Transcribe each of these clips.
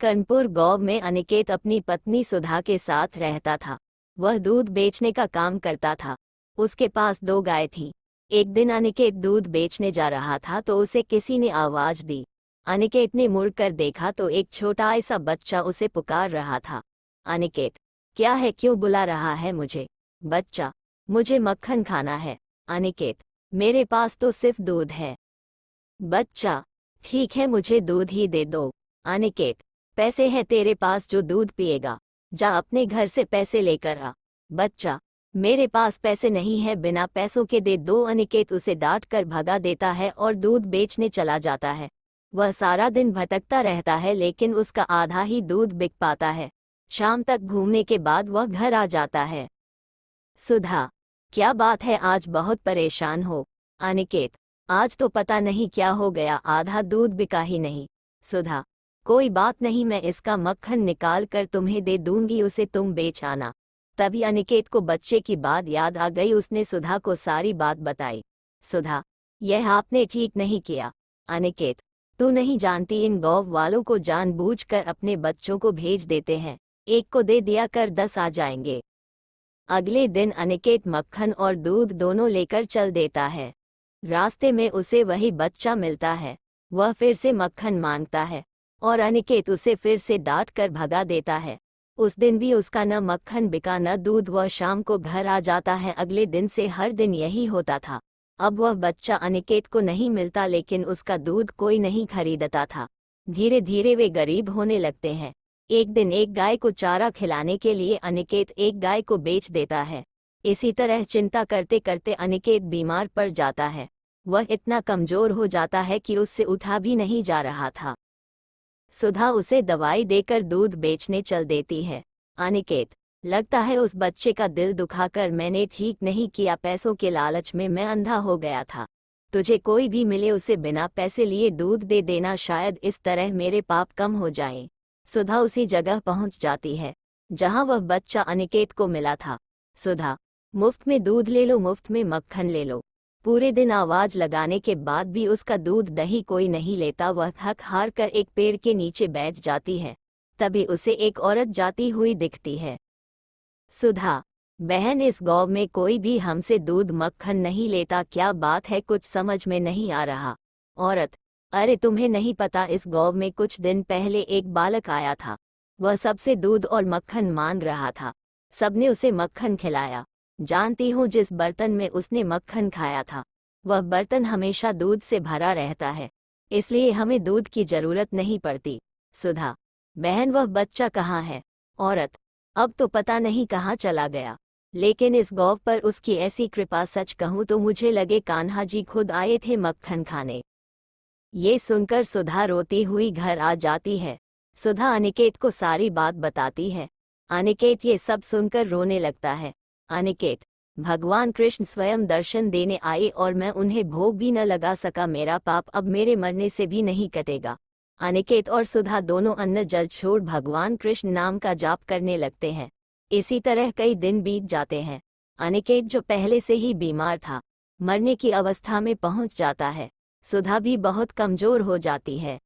कर्णपुर गांव में अनिकेत अपनी पत्नी सुधा के साथ रहता था। वह दूध बेचने का काम करता था। उसके पास 2 गाय थी। एक दिन अनिकेत दूध बेचने जा रहा था तो उसे किसी ने आवाज दी। अनिकेत ने मुड़कर देखा तो एक छोटा ऐसा बच्चा उसे पुकार रहा था। अनिकेत, क्या है, क्यों बुला रहा है मुझे? बच्चा, मुझे मक्खन खाना है। अनिकेत, मेरे पास तो सिर्फ दूध है। बच्चा, ठीक है, मुझे दूध ही दे दो। अनिकेत, पैसे हैं तेरे पास जो दूध पिएगा? जा अपने घर से पैसे लेकर आ। बच्चा, मेरे पास पैसे नहीं है, बिना पैसों के दे दो। अनिकेत उसे डांट कर भगा देता है और दूध बेचने चला जाता है। वह सारा दिन भटकता रहता है लेकिन उसका आधा ही दूध बिक पाता है। शाम तक घूमने के बाद वह घर आ जाता है। सुधा, क्या बात है, आज बहुत परेशान हो? अनिकेत, आज तो पता नहीं क्या हो गया, आधा दूध बिका ही नहीं। सुधा, कोई बात नहीं, मैं इसका मक्खन निकाल कर तुम्हें दे दूंगी, उसे तुम बेच आना। तभी अनिकेत को बच्चे की बात याद आ गई। उसने सुधा को सारी बात बताई। सुधा, यह आपने ठीक नहीं किया। अनिकेत, तू नहीं जानती, इन गांव वालों को जानबूझकर अपने बच्चों को भेज देते हैं। एक को दे दिया कर 10 आ जाएंगे। अगले दिन अनिकेत मक्खन और दूध दोनों लेकर चल देता है। रास्ते में उसे वही बच्चा मिलता है। वह फिर से मक्खन मांगता है और अनिकेत उसे फिर से डांट कर भगा देता है। उस दिन भी उसका न मक्खन बिका न दूध। वह शाम को घर आ जाता है। अगले दिन से हर दिन यही होता था। अब वह बच्चा अनिकेत को नहीं मिलता लेकिन उसका दूध कोई नहीं खरीदता था। धीरे धीरे वे गरीब होने लगते हैं। एक दिन एक गाय को चारा खिलाने के लिए अनिकेत एक गाय को बेच देता है। इसी तरह चिंता करते करते अनिकेत बीमार पड़ जाता है। वह इतना कमजोर हो जाता है कि उससे उठा भी नहीं जा रहा था। सुधा उसे दवाई देकर दूध बेचने चल देती है। अनिकेत, लगता है उस बच्चे का दिल दुखाकर मैंने ठीक नहीं किया। पैसों के लालच में मैं अंधा हो गया था। तुझे कोई भी मिले उसे बिना पैसे लिए दूध दे देना, शायद इस तरह मेरे पाप कम हो जाएं। सुधा उसी जगह पहुंच जाती है जहां वह बच्चा अनिकेत को मिला था। सुधा, मुफ्त में दूध ले लो, मुफ्त में मक्खन ले लो। पूरे दिन आवाज लगाने के बाद भी उसका दूध दही कोई नहीं लेता। वह थक हार कर एक पेड़ के नीचे बैठ जाती है। तभी उसे एक औरत जाती हुई दिखती है। सुधा, बहन, इस गांव में कोई भी हमसे दूध मक्खन नहीं लेता, क्या बात है, कुछ समझ में नहीं आ रहा। औरत, अरे तुम्हें नहीं पता, इस गांव में कुछ दिन पहले एक बालक आया था। वह सबसे दूध और मक्खन मांग रहा था। सबने उसे मक्खन खिलाया। जानती हूँ, जिस बर्तन में उसने मक्खन खाया था वह बर्तन हमेशा दूध से भरा रहता है, इसलिए हमें दूध की जरूरत नहीं पड़ती। सुधा, बहन, वह बच्चा कहाँ है? औरत, अब तो पता नहीं कहाँ चला गया, लेकिन इस गांव पर उसकी ऐसी कृपा, सच कहूँ तो मुझे लगे कान्हा जी खुद आए थे मक्खन खाने। ये सुनकर सुधा रोती हुई घर आ जाती है। सुधा अनिकेत को सारी बात बताती है। अनिकेत ये सब सुनकर रोने लगता है। अनिकेत, भगवान कृष्ण स्वयं दर्शन देने आए और मैं उन्हें भोग भी न लगा सका। मेरा पाप अब मेरे मरने से भी नहीं कटेगा। अनिकेत और सुधा दोनों अन्न जल छोड़ भगवान कृष्ण नाम का जाप करने लगते हैं। इसी तरह कई दिन बीत जाते हैं। अनिकेत, जो पहले से ही बीमार था, मरने की अवस्था में पहुंच जाता है। सुधा भी बहुत कमजोर हो जाती है।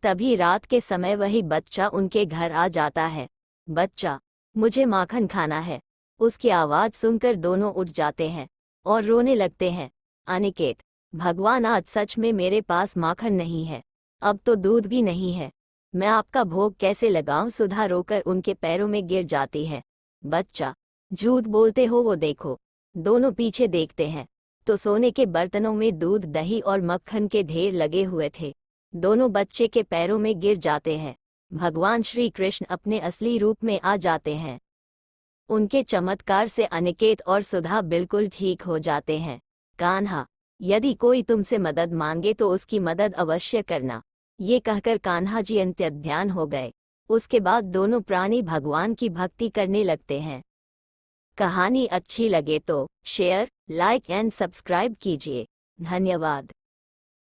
तभी रात के समय वही बच्चा उनके घर आ जाता है। बच्चा, मुझे माखन खाना है। उसकी आवाज सुनकर दोनों उठ जाते हैं और रोने लगते हैं। अनिकेत, भगवान, आज सच में मेरे पास माखन नहीं है, अब तो दूध भी नहीं है, मैं आपका भोग कैसे लगाऊं? सुधा रोकर उनके पैरों में गिर जाती है। बच्चा, झूठ बोलते हो, वो देखो। दोनों पीछे देखते हैं तो सोने के बर्तनों में दूध, दही और मक्खन के ढेर लगे हुए थे। दोनों बच्चे के पैरों में गिर जाते हैं। भगवान श्री कृष्ण अपने असली रूप में आ जाते हैं। उनके चमत्कार से अनिकेत और सुधा बिल्कुल ठीक हो जाते हैं। कान्हा, यदि कोई तुमसे मदद मांगे तो उसकी मदद अवश्य करना। ये कहकर कान्हा जी अंतर्ध्यान हो गए। उसके बाद दोनों प्राणी भगवान की भक्ति करने लगते हैं। कहानी अच्छी लगे तो शेयर, लाइक एंड सब्सक्राइब कीजिए। धन्यवाद।